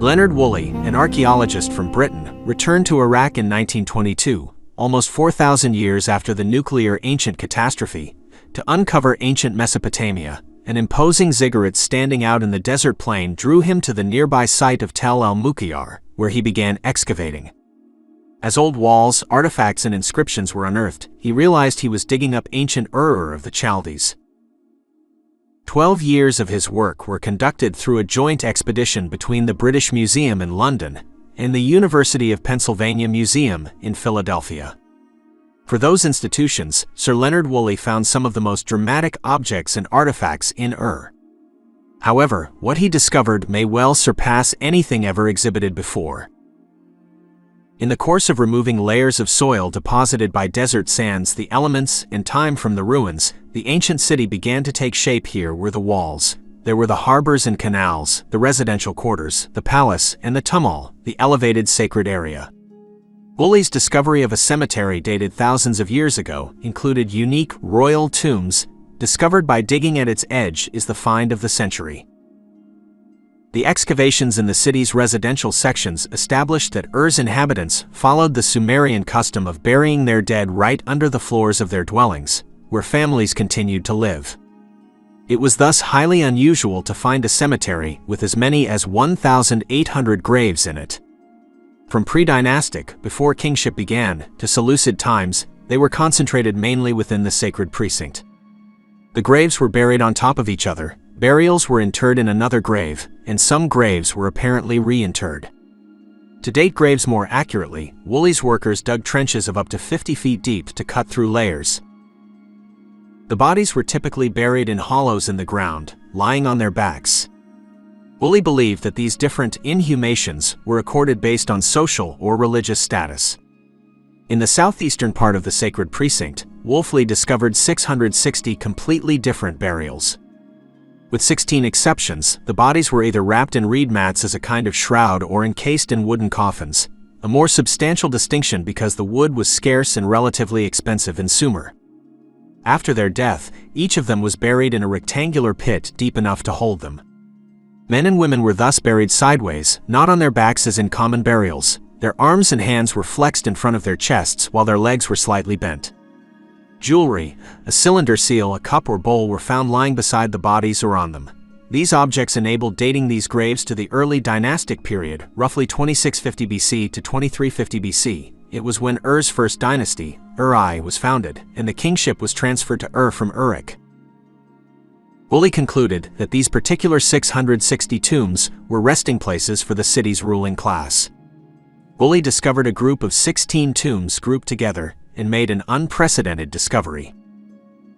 Leonard Woolley, an archaeologist from Britain, returned to Iraq in 1922, almost 4,000 years after the nuclear ancient catastrophe, to uncover ancient Mesopotamia. An imposing ziggurat standing out in the desert plain drew him to the nearby site of Tel el-Muqayyar, where he began excavating. As old walls, artifacts, and inscriptions were unearthed, he realized he was digging up ancient Ur of the Chaldees. 12 years of his work were conducted through a joint expedition between the British Museum in London and the University of Pennsylvania Museum in Philadelphia. For those institutions, Sir Leonard Woolley found some of the most dramatic objects and artifacts in Ur. However, what he discovered may well surpass anything ever exhibited before. In the course of removing layers of soil deposited by desert sands, the elements, and time from the ruins, the ancient city began to take shape. Here were the walls. There were the harbors and canals, the residential quarters, the palace, and the tumul, the elevated sacred area. Woolley's discovery of a cemetery dated thousands of years ago included unique royal tombs. Discovered by digging at its edge is the find of the century. The excavations in the city's residential sections established that Ur's inhabitants followed the Sumerian custom of burying their dead right under the floors of their dwellings, where families continued to live. It was thus highly unusual to find a cemetery with as many as 1,800 graves in it. From pre-dynastic, before kingship began, to Seleucid times, they were concentrated mainly within the sacred precinct. The graves were buried on top of each other, burials were interred in another grave, and some graves were apparently reinterred. To date graves more accurately, Woolley's workers dug trenches of up to 50 feet deep to cut through layers. The bodies were typically buried in hollows in the ground, lying on their backs. Woolley believed that these different inhumations were accorded based on social or religious status. In the southeastern part of the sacred precinct, Woolley discovered 660 completely different burials. With 16 exceptions, the bodies were either wrapped in reed mats as a kind of shroud or encased in wooden coffins, a more substantial distinction because the wood was scarce and relatively expensive in Sumer. After their death, each of them was buried in a rectangular pit deep enough to hold them. Men and women were thus buried sideways, not on their backs as in common burials. Their arms and hands were flexed in front of their chests while their legs were slightly bent. Jewelry, a cylinder seal, a cup or bowl were found lying beside the bodies or on them. These objects enabled dating these graves to the early dynastic period, roughly 2650 BC to 2350 BC. It was when Ur's first dynasty, Uri, was founded, and the kingship was transferred to Ur from Uruk. Woolley concluded that these particular 660 tombs were resting places for the city's ruling class. Woolley discovered a group of 16 tombs grouped together and made an unprecedented discovery.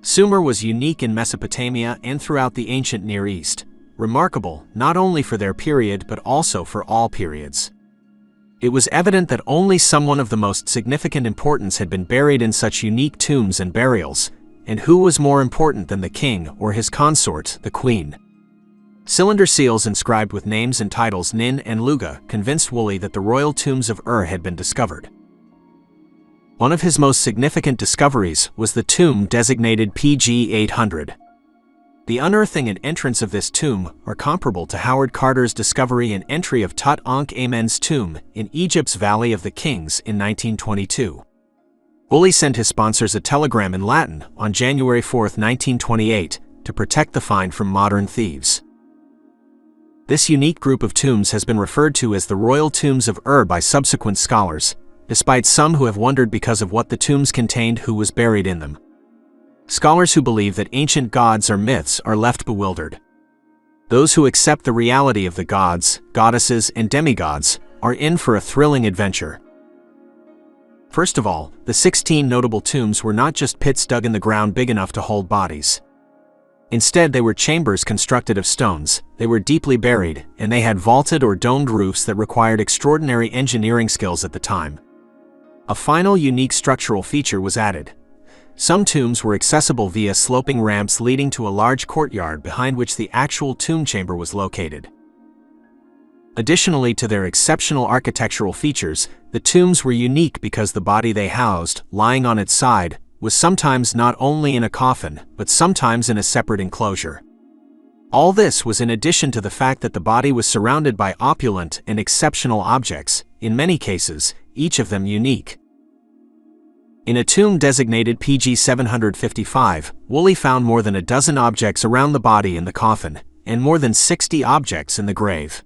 Sumer was unique in Mesopotamia and throughout the ancient Near East, remarkable not only for their period but also for all periods. It was evident that only someone of the most significant importance had been buried in such unique tombs and burials, and who was more important than the king or his consort, the queen? Cylinder seals inscribed with names and titles Nin and Luga convinced Woolley that the royal tombs of Ur had been discovered. One of his most significant discoveries was the tomb designated PG 800. The unearthing and entrance of this tomb are comparable to Howard Carter's discovery and entry of Tut-Ankh-Amen's tomb in Egypt's Valley of the Kings in 1922. Woolley sent his sponsors a telegram in Latin on January 4, 1928, to protect the find from modern thieves. This unique group of tombs has been referred to as the royal tombs of Ur by subsequent scholars, despite some who have wondered because of what the tombs contained who was buried in them. Scholars who believe that ancient gods are myths are left bewildered. Those who accept the reality of the gods, goddesses, and demigods are in for a thrilling adventure. First of all, the 16 notable tombs were not just pits dug in the ground big enough to hold bodies. Instead, they were chambers constructed of stones, they were deeply buried, and they had vaulted or domed roofs that required extraordinary engineering skills at the time. A final unique structural feature was added. Some tombs were accessible via sloping ramps leading to a large courtyard behind which the actual tomb chamber was located. Additionally to their exceptional architectural features, the tombs were unique because the body they housed, lying on its side, was sometimes not only in a coffin, but sometimes in a separate enclosure. All this was in addition to the fact that the body was surrounded by opulent and exceptional objects, in many cases, each of them unique. In a tomb designated PG 755, Woolley found more than a dozen objects around the body in the coffin, and more than 60 objects in the grave.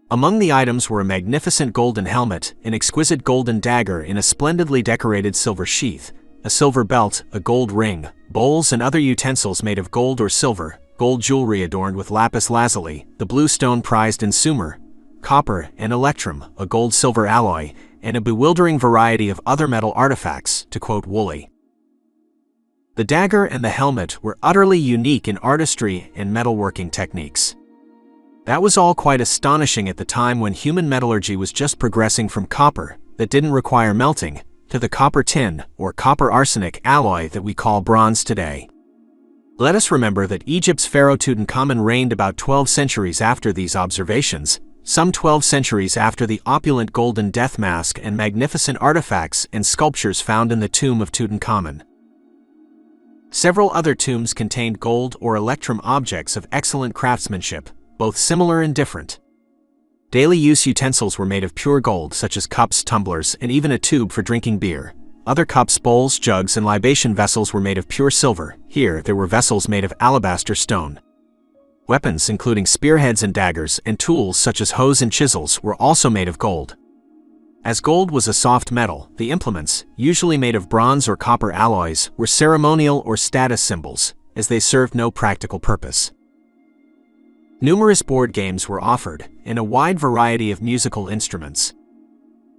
Among the items were a magnificent golden helmet, an exquisite golden dagger in a splendidly decorated silver sheath, a silver belt, a gold ring, bowls and other utensils made of gold or silver, gold jewelry adorned with lapis lazuli, the blue stone prized in Sumer, copper and electrum, a gold-silver alloy, and a bewildering variety of other metal artifacts, to quote Woolley. The dagger and the helmet were utterly unique in artistry and metalworking techniques. That was all quite astonishing at the time when human metallurgy was just progressing from copper, that didn't require melting, to the copper tin or copper arsenic alloy that we call bronze today. Let us remember that Egypt's pharaoh Tutankhamun reigned about 12 centuries after these observations, some 12 centuries after the opulent golden death mask and magnificent artifacts and sculptures found in the tomb of Tutankhamun. Several other tombs contained gold or electrum objects of excellent craftsmanship, both similar and different. Daily use utensils were made of pure gold, such as cups, tumblers, and even a tube for drinking beer. Other cups, bowls, jugs, and libation vessels were made of pure silver. Here, there were vessels made of alabaster stone. Weapons, including spearheads and daggers, and tools such as hoes and chisels, were also made of gold. As gold was a soft metal, the implements, usually made of bronze or copper alloys, were ceremonial or status symbols, as they served no practical purpose. Numerous board games were offered, and a wide variety of musical instruments.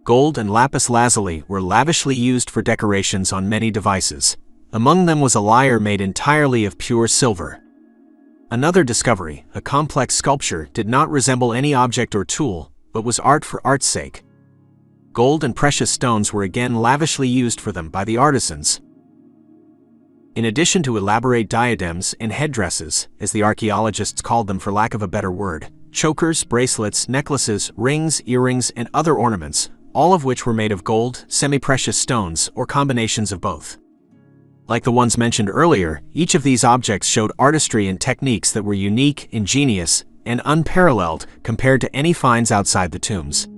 Gold and lapis lazuli were lavishly used for decorations on many devices. Among them was a lyre made entirely of pure silver. Another discovery, a complex sculpture, did not resemble any object or tool, but was art for art's sake. Gold and precious stones were again lavishly used for them by the artisans. In addition to elaborate diadems and headdresses, as the archaeologists called them for lack of a better word, chokers, bracelets, necklaces, rings, earrings, and other ornaments, all of which were made of gold, semi-precious stones, or combinations of both. Like the ones mentioned earlier, each of these objects showed artistry and techniques that were unique, ingenious, and unparalleled compared to any finds outside the tombs.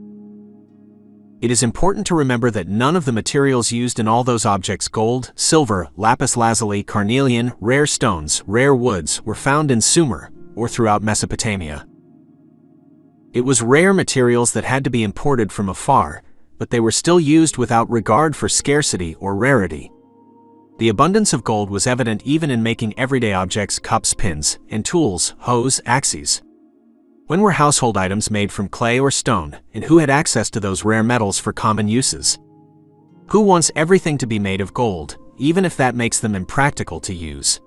It is important to remember that none of the materials used in all those objects, gold, silver, lapis lazuli, carnelian, rare stones, rare woods, were found in Sumer, or throughout Mesopotamia. It was rare materials that had to be imported from afar, but they were still used without regard for scarcity or rarity. The abundance of gold was evident even in making everyday objects, cups, pins, and tools, hoes, axes. When were household items made from clay or stone, and who had access to those rare metals for common uses? Who wants everything to be made of gold, even if that makes them impractical to use?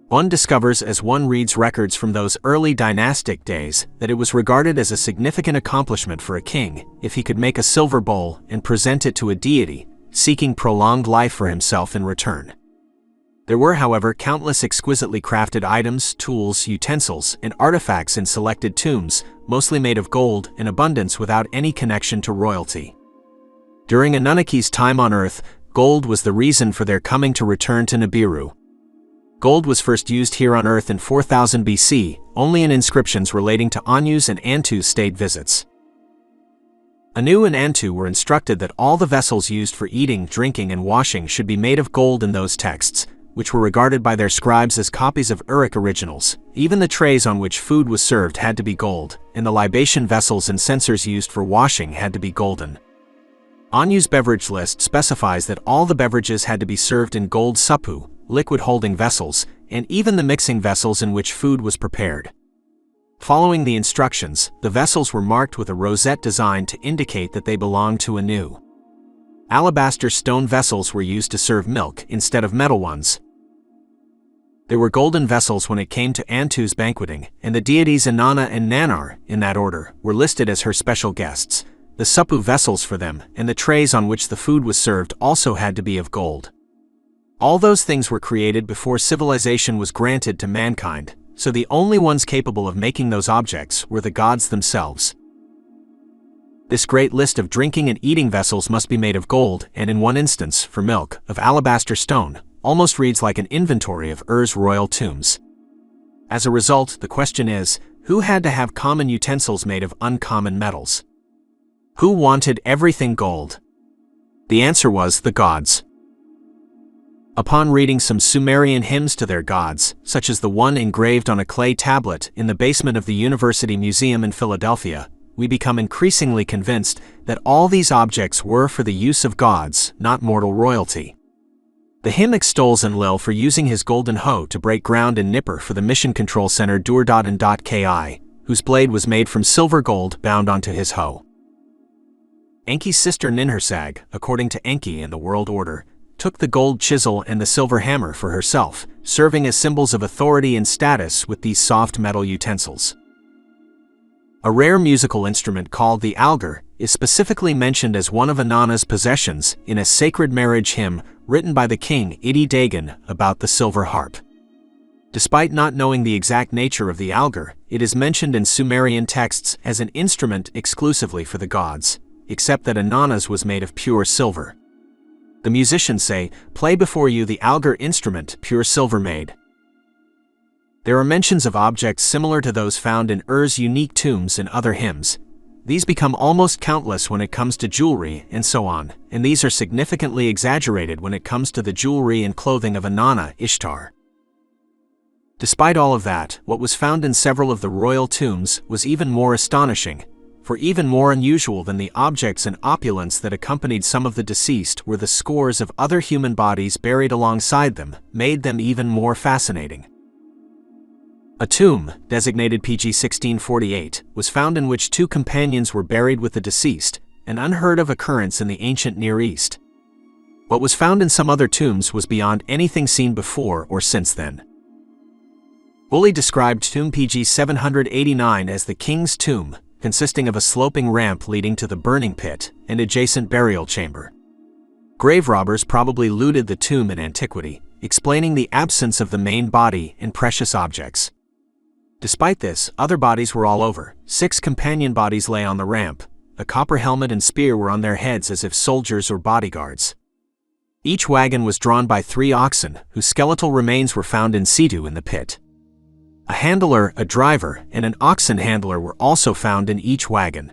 One discovers as one reads records from those early dynastic days that it was regarded as a significant accomplishment for a king if he could make a silver bowl and present it to a deity, seeking prolonged life for himself in return. There were, however, countless exquisitely crafted items, tools, utensils, and artifacts in selected tombs, mostly made of gold, in abundance without any connection to royalty. During Anunnaki's time on Earth, gold was the reason for their coming to return to Nibiru. Gold was first used here on Earth in 4000 BC, only in inscriptions relating to Anu's and Antu's state visits. Anu and Antu were instructed that all the vessels used for eating, drinking, and washing should be made of gold in those texts, which were regarded by their scribes as copies of Uruk originals. Even the trays on which food was served had to be gold, and the libation vessels and censers used for washing had to be golden. Anu's beverage list specifies that all the beverages had to be served in gold suppu, liquid-holding vessels, and even the mixing vessels in which food was prepared. Following the instructions, the vessels were marked with a rosette design to indicate that they belonged to Anu. Alabaster stone vessels were used to serve milk instead of metal ones. There were golden vessels when it came to Antu's banqueting, and the deities Inanna and Nanar, in that order, were listed as her special guests. The suppu vessels for them, and the trays on which the food was served also had to be of gold. All those things were created before civilization was granted to mankind, so the only ones capable of making those objects were the gods themselves. This great list of drinking and eating vessels must be made of gold, and in one instance, for milk, of alabaster stone, almost reads like an inventory of Ur's royal tombs. As a result, the question is, who had to have common utensils made of uncommon metals? Who wanted everything gold? The answer was the gods. Upon reading some Sumerian hymns to their gods, such as the one engraved on a clay tablet in the basement of the University Museum in Philadelphia, we become increasingly convinced that all these objects were for the use of gods, not mortal royalty. The hymn extols Enlil for using his golden hoe to break ground in Nippur for the Mission Control Center Dur.and.ki, whose blade was made from silver gold bound onto his hoe. Enki's sister Ninhursag, according to Enki and the World Order, took the gold chisel and the silver hammer for herself, serving as symbols of authority and status with these soft metal utensils. A rare musical instrument called the algar is specifically mentioned as one of Inanna's possessions in a sacred marriage hymn written by the king Idi Dagan about the silver harp. Despite not knowing the exact nature of the algar, it is mentioned in Sumerian texts as an instrument exclusively for the gods, except that Inanna's was made of pure silver. The musicians say, "Play before you the algar instrument, pure silver made." There are mentions of objects similar to those found in Ur's unique tombs and other hymns. These become almost countless when it comes to jewelry and so on, and these are significantly exaggerated when it comes to the jewelry and clothing of Inanna Ishtar. Despite all of that, what was found in several of the royal tombs was even more astonishing. For even more unusual than the objects and opulence that accompanied some of the deceased were the scores of other human bodies buried alongside them, made them even more fascinating. A tomb, designated PG 1648, was found in which two companions were buried with the deceased, an unheard-of occurrence in the ancient Near East. What was found in some other tombs was beyond anything seen before or since then. Woolley described tomb PG 789 as the king's tomb, consisting of a sloping ramp leading to the burning pit and adjacent burial chamber. Grave robbers probably looted the tomb in antiquity, explaining the absence of the main body and precious objects. Despite this, other bodies were all over. 6 companion bodies lay on the ramp. A copper helmet and spear were on their heads as if soldiers or bodyguards. Each wagon was drawn by 3 oxen, whose skeletal remains were found in situ in the pit. A handler, a driver, and an oxen handler were also found in each wagon.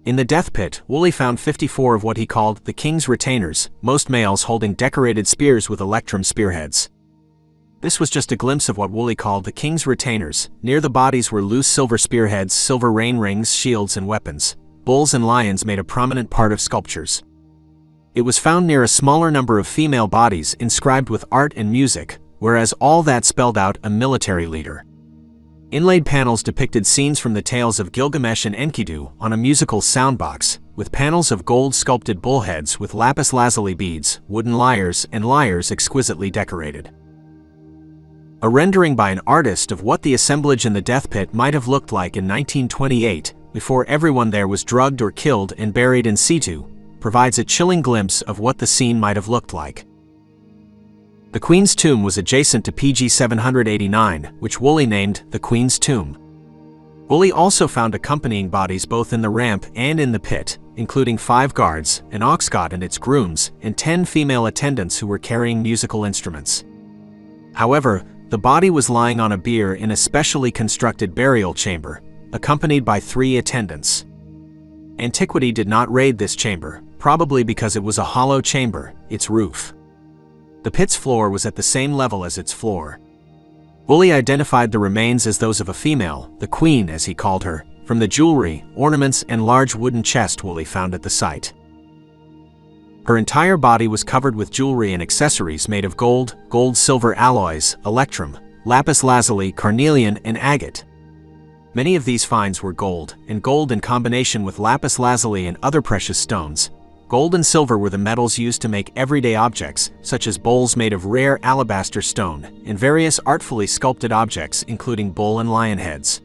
In the death pit, Woolley found 54 of what he called the king's retainers, most males holding decorated spears with electrum spearheads. This was just a glimpse of what Woolley called the king's retainers. Near the bodies were loose silver spearheads, silver rain rings, shields, and weapons. Bulls and lions made a prominent part of sculptures. It was found near a smaller number of female bodies inscribed with art and music, whereas all that spelled out a military leader. Inlaid panels depicted scenes from the tales of Gilgamesh and Enkidu on a musical soundbox, with panels of gold-sculpted bullheads with lapis lazuli beads, wooden lyres, and lyres exquisitely decorated. A rendering by an artist of what the assemblage in the death pit might have looked like in 1928, before everyone there was drugged or killed and buried in situ, provides a chilling glimpse of what the scene might have looked like. The Queen's tomb was adjacent to PG 789, which Woolley named the Queen's tomb. Woolley also found accompanying bodies both in the ramp and in the pit, including 5 guards, an ox god and its grooms, and 10 female attendants who were carrying musical instruments. However, the body was lying on a bier in a specially constructed burial chamber, accompanied by 3 attendants. Antiquity did not raid this chamber, probably because it was a hollow chamber, its roof. The pit's floor was at the same level as its floor. Woolley identified the remains as those of a female, the queen as he called her, from the jewelry, ornaments, and large wooden chest Woolley found at the site. Her entire body was covered with jewelry and accessories made of gold, gold-silver alloys, electrum, lapis lazuli, carnelian, and agate. Many of these finds were gold, and gold in combination with lapis lazuli and other precious stones. Gold and silver were the metals used to make everyday objects, such as bowls made of rare alabaster stone, and various artfully sculpted objects including bull and lion heads.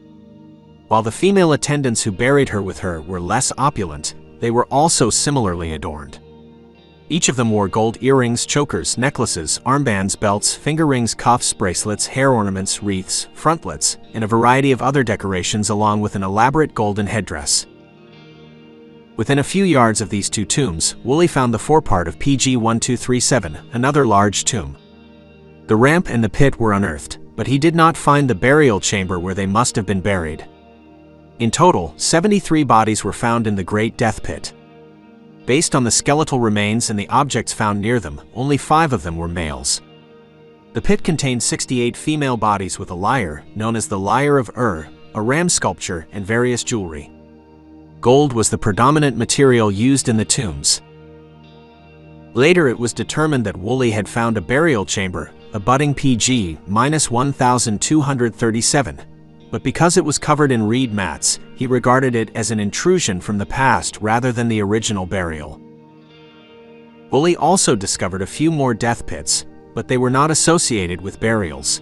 While the female attendants who buried her with her were less opulent, they were also similarly adorned. Each of them wore gold earrings, chokers, necklaces, armbands, belts, finger rings, cuffs, bracelets, hair ornaments, wreaths, frontlets, and a variety of other decorations along with an elaborate golden headdress. Within a few yards of these 2 tombs, Woolley found the forepart of PG 1237, another large tomb. The ramp and the pit were unearthed, but he did not find the burial chamber where they must have been buried. In total, 73 bodies were found in the Great Death Pit. Based on the skeletal remains and the objects found near them, only 5 of them were males. The pit contained 68 female bodies with a lyre, known as the Lyre of Ur, a ram sculpture, and various jewelry. Gold was the predominant material used in the tombs. Later it was determined that Woolley had found a burial chamber, abutting PG-1237, but because it was covered in reed mats, he regarded it as an intrusion from the past rather than the original burial. Woolley also discovered a few more death pits, but they were not associated with burials.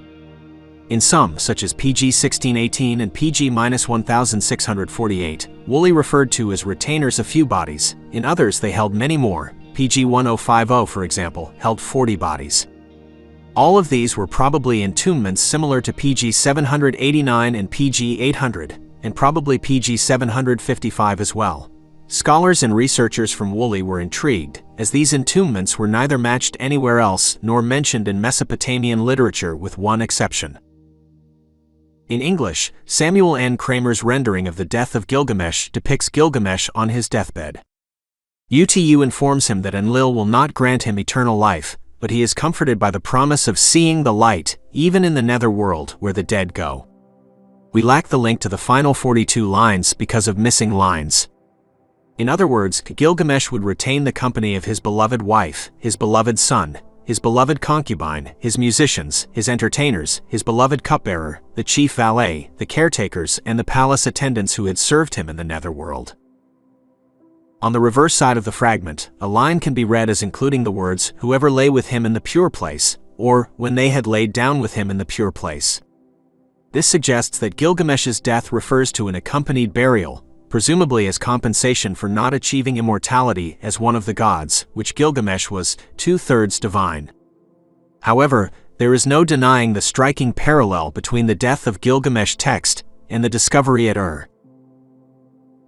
In some, such as PG-1618 and PG-1648, Woolley referred to as retainers a few bodies. In others they held many more. PG-1050, for example, held 40 bodies. All of these were probably entombments similar to PG-789 and PG-800, and probably PG-755 as well. Scholars and researchers from Woolley were intrigued, as these entombments were neither matched anywhere else nor mentioned in Mesopotamian literature with one exception. In English, Samuel N. Kramer's rendering of the death of Gilgamesh depicts Gilgamesh on his deathbed. UTU informs him that Enlil will not grant him eternal life, but he is comforted by the promise of seeing the light, even in the netherworld where the dead go. We lack the link to the final 42 lines because of missing lines. In other words, Gilgamesh would retain the company of his beloved wife, his beloved son, his beloved concubine, his musicians, his entertainers, his beloved cupbearer, the chief valet, the caretakers, and the palace attendants who had served him in the netherworld. On the reverse side of the fragment, a line can be read as including the words, "whoever lay with him in the pure place," or "when they had laid down with him in the pure place." This suggests that Gilgamesh's death refers to an accompanied burial, presumably as compensation for not achieving immortality as one of the gods, which Gilgamesh was 2/3 divine. However, there is no denying the striking parallel between the death of Gilgamesh text and the discovery at Ur.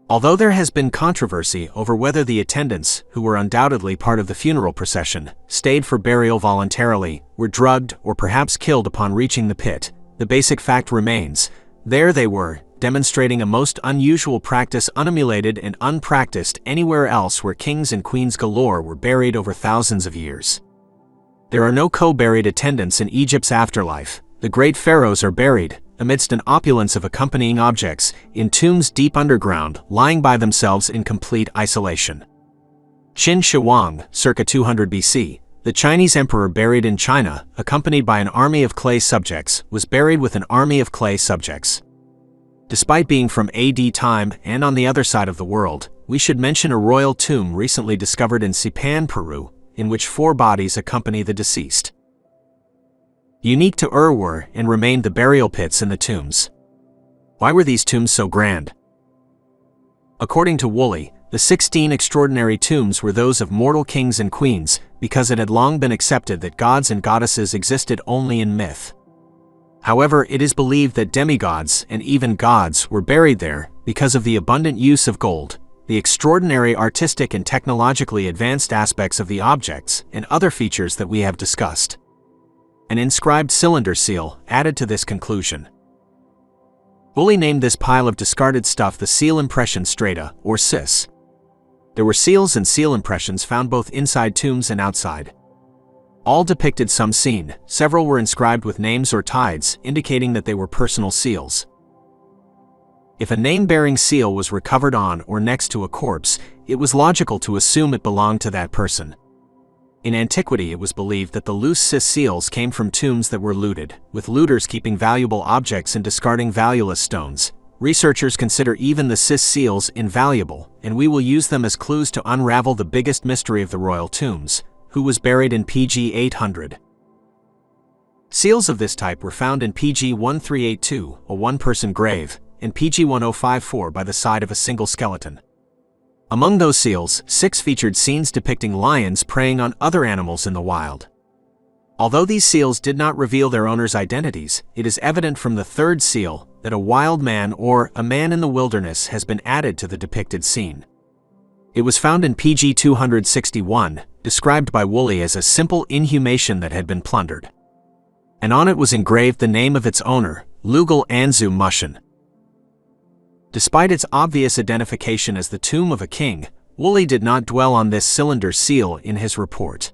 Although there has been controversy over whether the attendants, who were undoubtedly part of the funeral procession, stayed for burial voluntarily, were drugged, or perhaps killed upon reaching the pit, the basic fact remains: there they were, demonstrating a most unusual practice unemulated and unpracticed anywhere else where kings and queens galore were buried over thousands of years. There are no co-buried attendants in Egypt's afterlife. The great pharaohs are buried, amidst an opulence of accompanying objects, in tombs deep underground, lying by themselves in complete isolation. Qin Shi Huang, circa 200 BC, the Chinese emperor buried in China, accompanied by an army of clay subjects, was buried with an army of clay subjects. Despite being from AD time and on the other side of the world, we should mention a royal tomb recently discovered in Sipan, Peru, in which 4 bodies accompany the deceased. Unique to Ur were and remained the burial pits in the tombs. Why were these tombs so grand? According to Woolley, the 16 extraordinary tombs were those of mortal kings and queens, because it had long been accepted that gods and goddesses existed only in myth. However, it is believed that demigods and even gods were buried there because of the abundant use of gold, the extraordinary artistic and technologically advanced aspects of the objects, and other features that we have discussed. An inscribed cylinder seal added to this conclusion. Woolley named this pile of discarded stuff the seal impression strata, or sis. There were seals and seal impressions found both inside tombs and outside. All depicted some scene. Several were inscribed with names or tides, indicating that they were personal seals. If a name-bearing seal was recovered on or next to a corpse, it was logical to assume it belonged to that person. In antiquity, it was believed that the loose cis seals came from tombs that were looted, with looters keeping valuable objects and discarding valueless stones. Researchers consider even the cis seals invaluable, and we will use them as clues to unravel the biggest mystery of the royal tombs: who was buried in PG 800. Seals of this type were found in PG 1382, a one-person grave, and PG 1054 by the side of a single skeleton. Among those seals, 6 featured scenes depicting lions preying on other animals in the wild. Although these seals did not reveal their owners' identities, it is evident from the 3rd seal that a wild man or a man in the wilderness has been added to the depicted scene. It was found in PG 261, described by Woolley as a simple inhumation that had been plundered. and on it was engraved the name of its owner, Lugal Anzu Mushin. Despite its obvious identification as the tomb of a king, Woolley did not dwell on this cylinder seal in his report.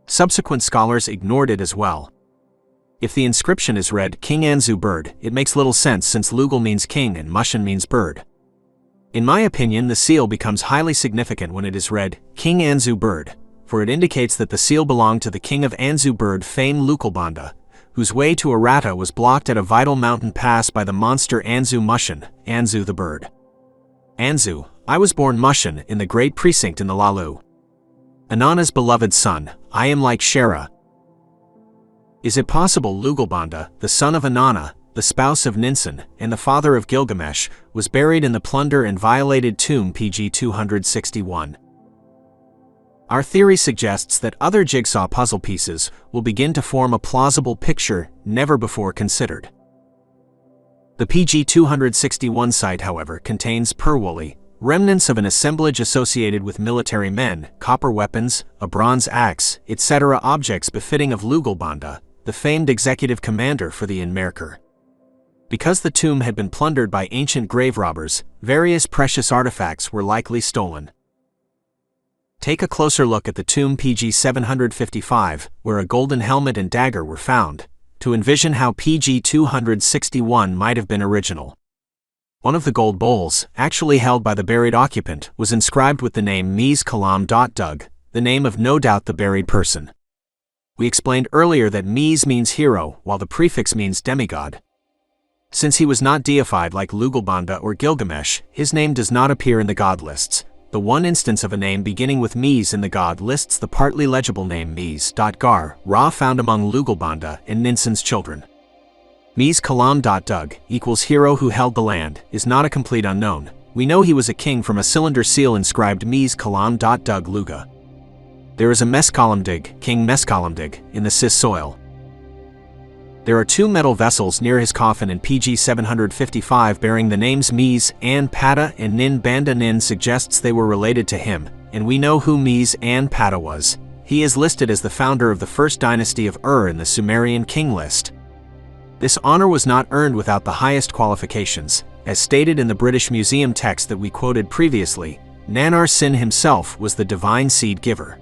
Subsequent scholars ignored it as well. If the inscription is read King Anzu Bird, it makes little sense since Lugal means king and Mushin means bird. In my opinion, the seal becomes highly significant when it is read King Anzu Bird, for it indicates that the seal belonged to the king of Anzu Bird famed Lugalbanda, whose way to Aratta was blocked at a vital mountain pass by the monster Anzu Mushin, Anzu the bird. Anzu, I was born Mushin in the great precinct in the Lalu. Inanna's beloved son, I am like Shera. Is it possible Lugalbanda, the son of Inanna, the spouse of Ninsun, and the father of Gilgamesh, was buried in the plunder and violated tomb PG 261? Our theory suggests that other jigsaw puzzle pieces will begin to form a plausible picture never before considered. The PG 261 site, however, contains, per Woolley, remnants of an assemblage associated with military men, copper weapons, a bronze axe, etc. objects befitting of Lugalbanda, the famed executive commander for the Inmerkur. Because the tomb had been plundered by ancient grave robbers, various precious artifacts were likely stolen. Take a closer look at the tomb PG 755, where a golden helmet and dagger were found, to envision how PG 261 might have been original. One of the gold bowls, actually held by the buried occupant, was inscribed with the name Mies Kalam Dug, the name of no doubt the buried person. We explained earlier that Mies means hero, while the prefix means demigod. Since he was not deified like Lugalbanda or Gilgamesh, his name does not appear in the god lists. The one instance of a name beginning with Mies in the god lists the partly legible name Mies.gar, Ra found among Lugalbanda and Ninsun's children. Mies Kalam Dug equals hero who held the land is not a complete unknown. We know he was a king from a cylinder seal inscribed Mies Kalam Dug Luga. There is a Meskalamdig, King Meskalamdig, in the Sis soil. There are two metal vessels near his coffin in PG 755 bearing the names Mies and Pata, and Nin Banda. Nin suggests they were related to him, and we know who Mies and Pata was. He is listed as the founder of the first dynasty of in the Sumerian King list. This honor was not earned without the highest qualifications. As stated in the British Museum text that we quoted previously, Nanar Sin himself was the divine seed giver.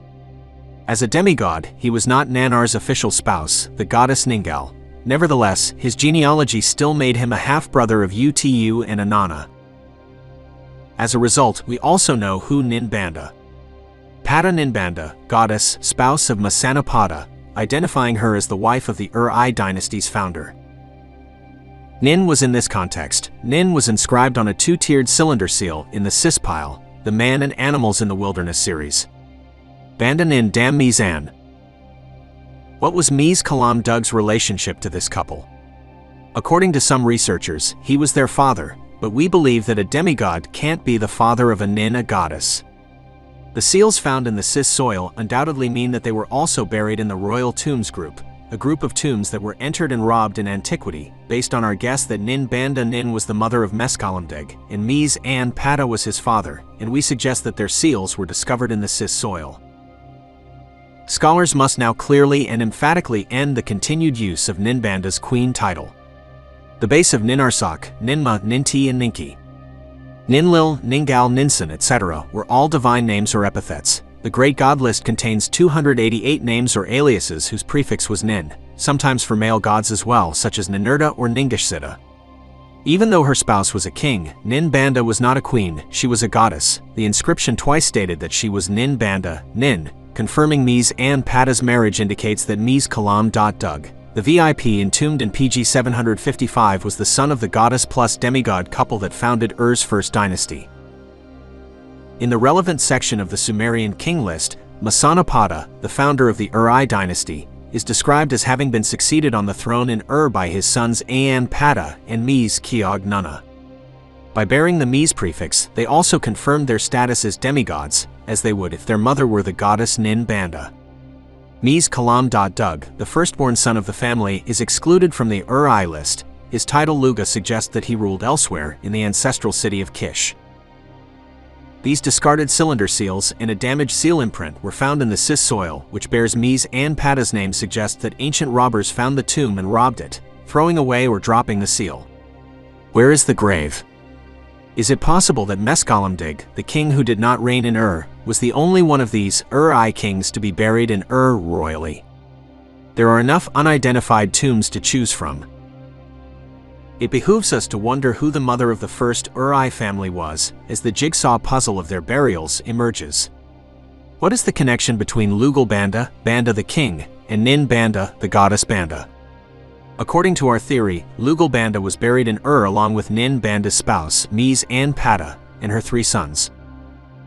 As a demigod, he was not Nanar's official spouse, the goddess Ningal. Nevertheless, his genealogy still made him a half-brother of Utu and Inanna. As a result, we also know who Ninbanda. Pata Ninbanda, goddess, spouse of Masanapada, identifying her as the wife of the Ur-I dynasty's founder. Nin was in this context. Nin was inscribed on a two-tiered cylinder seal in the Sis pile, the Man and Animals in the Wilderness series. Banda Nin Dam Mizan. What was Mies Kalam Dug's relationship to this couple? According to some researchers, he was their father, but we believe that a demigod can't be the father of a Nin, a goddess. The seals found in the Sis soil undoubtedly mean that they were also buried in the Royal Tombs group, a group of tombs that were entered and robbed in antiquity, based on our guess that Nin Banda Nin was the mother of Meskalamdig, and Mies and Pata was his father, and we suggest that their seals were discovered in the Sis soil. Scholars must now clearly and emphatically end the continued use of Ninbanda's queen title. The base of Ninarsak, Ninma, Ninti, and Ninki, Ninlil, Ningal, Ninsun, etc. were all divine names or epithets. The Great God list contains 288 names or aliases whose prefix was Nin, sometimes for male gods as well, such as Ninurta or Ningishsiddha. Even though her spouse was a king, Ninbanda was not a queen, she was a goddess. The inscription twice stated that she was Ninbanda, Nin. Confirming Mies and Pata's marriage indicates that Mies Kalam Dug, the VIP entombed in PG 755, was the son of the goddess plus demigod couple that founded Ur's first dynasty. In the relevant section of the Sumerian King list, Masanapada, the founder of the Ur-I dynasty, is described as having been succeeded on the throne in Ur by his sons An Pata and Mies Kiog Nunna. By bearing the Mies prefix, they also confirmed their status as demigods, as they would if their mother were the goddess Ninbanda. Mies Kalam Dug, the firstborn son of the family, is excluded from the Ur-I list. His title Luga suggests that he ruled elsewhere in the ancestral city of Kish. These discarded cylinder seals and a damaged seal imprint were found in the Sis soil, which bears Mies and Pada's name, suggests that ancient robbers found the tomb and robbed it, throwing away or dropping the seal. Where is the grave? Is it possible that Mesgalimdig, the king who did not reign in Ur, was the only one of these Ur-I kings to be buried in Ur royally? There are enough unidentified tombs to choose from. It behooves us to wonder who the mother of the first Ur-I family was, as the jigsaw puzzle of their burials emerges. What is the connection between Lugalbanda, Banda the king, and Nin Banda, the goddess Banda? According to our theory, Lugalbanda was buried in Ur along with Nin Banda's spouse, Mies and Pada, and her 3 sons.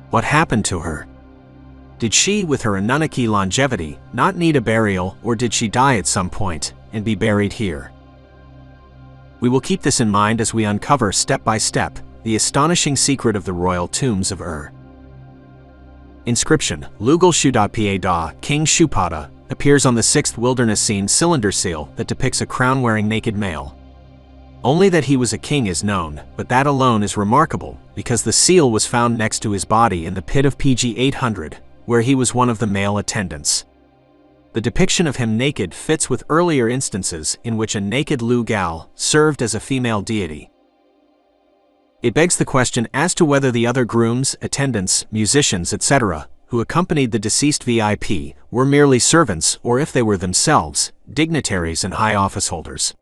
What happened to her? Did she, with her Anunnaki longevity, not need a burial, or did she die at some point and be buried here? We will keep this in mind as we uncover step by step the astonishing secret of the royal tombs of Ur. Inscription: Lugal Shuda Da, King Shupada, appears on the 6th wilderness scene cylinder seal that depicts a crown-wearing naked male. Only that he was a king is known, but that alone is remarkable because the seal was found next to his body in the pit of PG 800, where he was one of the male attendants. The depiction of him naked fits with earlier instances in which a naked Lugal served as a female deity. It begs the question as to whether the other grooms, attendants, musicians, etc., who accompanied the deceased VIP were merely servants or if they were themselves dignitaries and high office holders.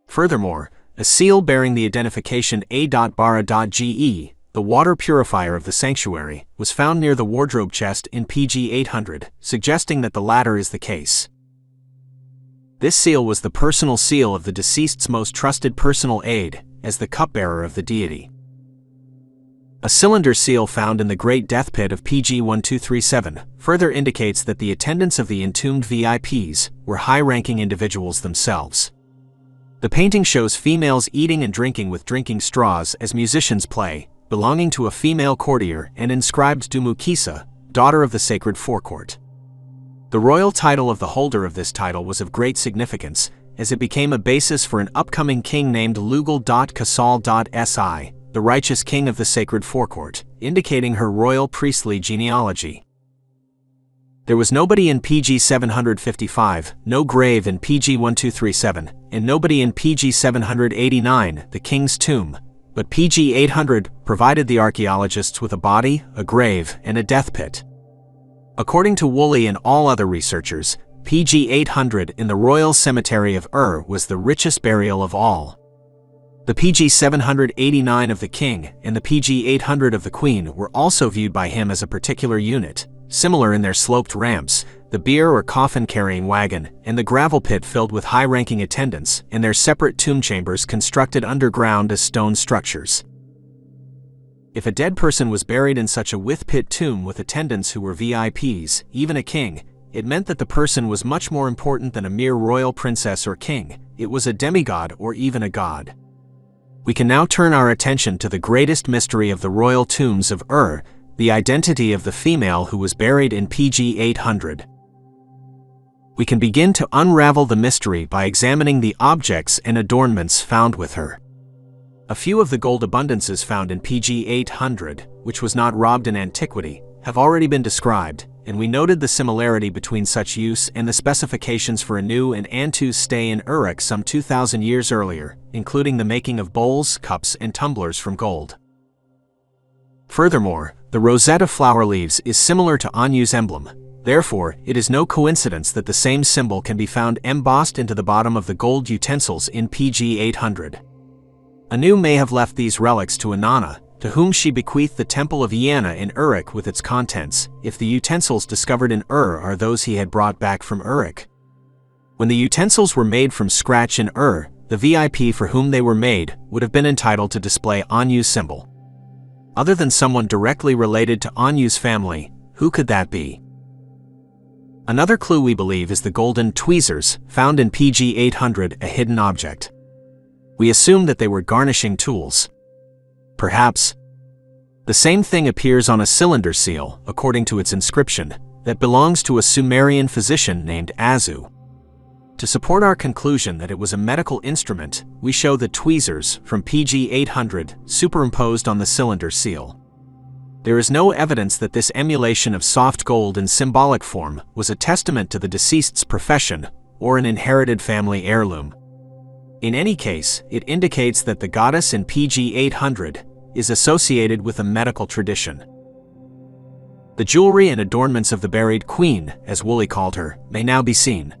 Furthermore, a seal bearing the identification A.Bara.ge, the water purifier of the sanctuary, was found near the wardrobe chest in PG 800, suggesting that the latter is the case. This seal was the personal seal of the deceased's most trusted personal aide, as the cupbearer of the deity. A cylinder seal found in the Great Death Pit of PG 1237 further indicates that the attendants of the entombed VIPs were high-ranking individuals themselves. The painting shows females eating and drinking with drinking straws as musicians play, belonging to a female courtier and inscribed Dumukisa, daughter of the sacred forecourt. The royal title of the holder of this title was of great significance, as it became a basis for an upcoming king named Lugal.Kasal.Si, the righteous king of the sacred forecourt, indicating her royal priestly genealogy. There was nobody in PG 755, no grave in PG 1237, and nobody in PG 789, the king's tomb, but PG 800 provided the archaeologists with a body, a grave, and a death pit. According to Woolley and all other researchers, PG 800 in the Royal Cemetery of Ur was the richest burial of all. The PG 789 of the king and the PG 800 of the queen were also viewed by him as a particular unit, similar in their sloped ramps, the bier or coffin-carrying wagon, and the gravel pit filled with high-ranking attendants, and their separate tomb chambers constructed underground as stone structures. If a dead person was buried in such a with-pit tomb with attendants who were VIPs, even a king, it meant that the person was much more important than a mere royal princess or king. It was a demigod or even a god. We can now turn our attention to the greatest mystery of the royal tombs of Ur, the identity of the female who was buried in PG 800. We can begin to unravel the mystery by examining the objects and adornments found with her. A few of the gold abundances found in PG 800, which was not robbed in antiquity, have already been described, and we noted the similarity between such use and the specifications for Anu and Antu's stay in Uruk some 2,000 years earlier, including the making of bowls, cups, and tumblers from gold. Furthermore, the rosette of flower leaves is similar to Anu's emblem. Therefore, it is no coincidence that the same symbol can be found embossed into the bottom of the gold utensils in PG 800. Anu may have left these relics to Inanna, to whom she bequeathed the temple of Iana in Uruk with its contents, if the utensils discovered in Ur are those he had brought back from Uruk. When the utensils were made from scratch in Ur, the VIP for whom they were made would have been entitled to display Anu's symbol. Other than someone directly related to Anu's family, who could that be? Another clue we believe is the golden tweezers found in PG 800, a hidden object. We assume that they were garnishing tools. Perhaps. The same thing appears on a cylinder seal, according to its inscription, that belongs to a Sumerian physician named Azu. To support our conclusion that it was a medical instrument, we show the tweezers from PG 800 superimposed on the cylinder seal. There is no evidence that this emulation of soft gold in symbolic form was a testament to the deceased's profession or an inherited family heirloom. In any case, it indicates that the goddess in PG 800 is associated with a medical tradition. The jewelry and adornments of the buried queen, as Woolley called her, may now be seen.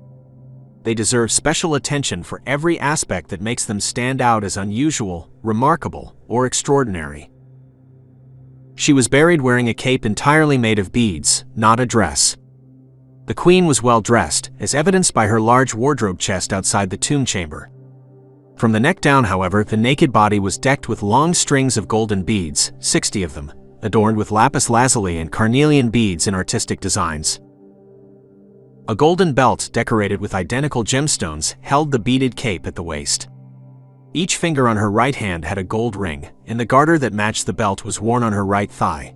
They deserve special attention for every aspect that makes them stand out as unusual, remarkable, or extraordinary. She was buried wearing a cape entirely made of beads, not a dress. The queen was well dressed, as evidenced by her large wardrobe chest outside the tomb chamber. From the neck down, however, the naked body was decked with long strings of golden beads, 60 of them, adorned with lapis lazuli and carnelian beads in artistic designs. A golden belt decorated with identical gemstones held the beaded cape at the waist. Each finger on her right hand had a gold ring, and the garter that matched the belt was worn on her right thigh.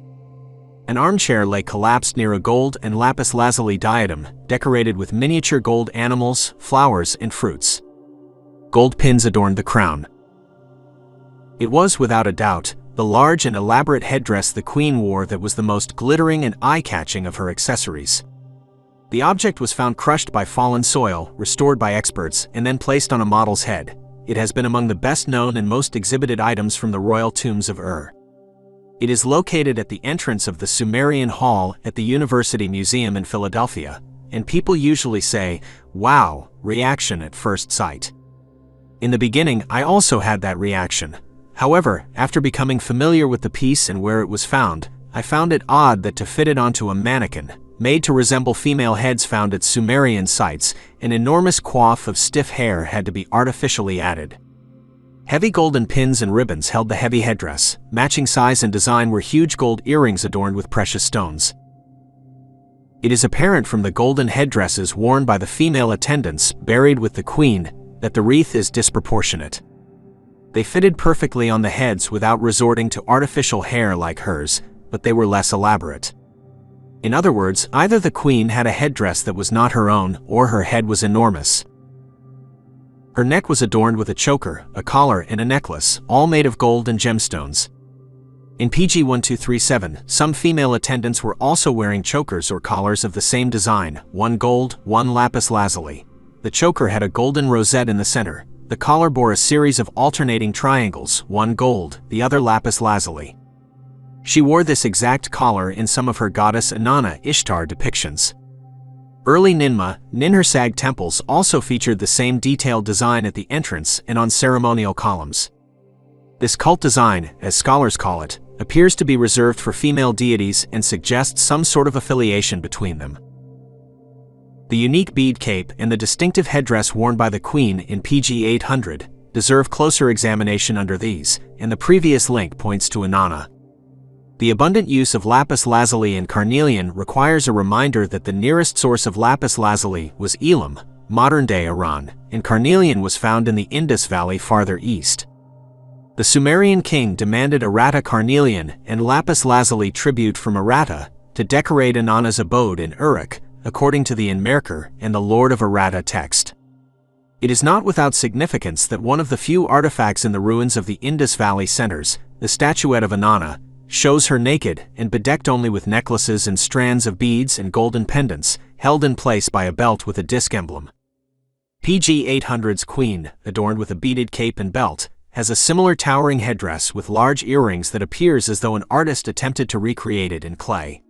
An armchair lay collapsed near a gold and lapis lazuli diadem, decorated with miniature gold animals, flowers, and fruits. Gold pins adorned the crown. It was, without a doubt, the large and elaborate headdress the queen wore that was the most glittering and eye-catching of her accessories. The object was found crushed by fallen soil, restored by experts, and then placed on a model's head. It has been among the best-known and most exhibited items from the royal tombs of Ur. It is located at the entrance of the Sumerian Hall at the University Museum in Philadelphia, and people usually say, "Wow," reaction at first sight. In the beginning, I also had that reaction. However, after becoming familiar with the piece and where it was found, I found it odd that to fit it onto a mannequin, made to resemble female heads found at Sumerian sites, an enormous coif of stiff hair had to be artificially added. Heavy golden pins and ribbons held the heavy headdress. Matching size and design were huge gold earrings adorned with precious stones. It is apparent from the golden headdresses worn by the female attendants buried with the queen that the wreath is disproportionate. They fitted perfectly on the heads without resorting to artificial hair like hers, but they were less elaborate. In other words, either the queen had a headdress that was not her own, or her head was enormous. Her neck was adorned with a choker, a collar, and a necklace, all made of gold and gemstones. In PG 1237, some female attendants were also wearing chokers or collars of the same design, one gold, one lapis lazuli. The choker had a golden rosette in the center. The collar bore a series of alternating triangles, one gold, the other lapis lazuli. She wore this exact collar in some of her goddess Inanna Ishtar depictions. Early Ninhursag temples also featured the same detailed design at the entrance and on ceremonial columns. This cult design, as scholars call it, appears to be reserved for female deities and suggests some sort of affiliation between them. The unique bead cape and the distinctive headdress worn by the queen in PG 800 deserve closer examination under these, and the previous link points to Inanna. The abundant use of lapis lazuli and carnelian requires a reminder that the nearest source of lapis lazuli was Elam, modern-day Iran, and carnelian was found in the Indus Valley farther east. The Sumerian king demanded errata carnelian and lapis lazuli tribute from errata to decorate Inanna's abode in Uruk, according to the Enmerkar and the Lord of Errata text. It is not without significance that one of the few artifacts in the ruins of the Indus Valley centers, the statuette of Inanna, shows her naked and bedecked only with necklaces and strands of beads and golden pendants, held in place by a belt with a disc emblem. PG 800's queen, adorned with a beaded cape and belt, has a similar towering headdress with large earrings that appears as though an artist attempted to recreate it in clay.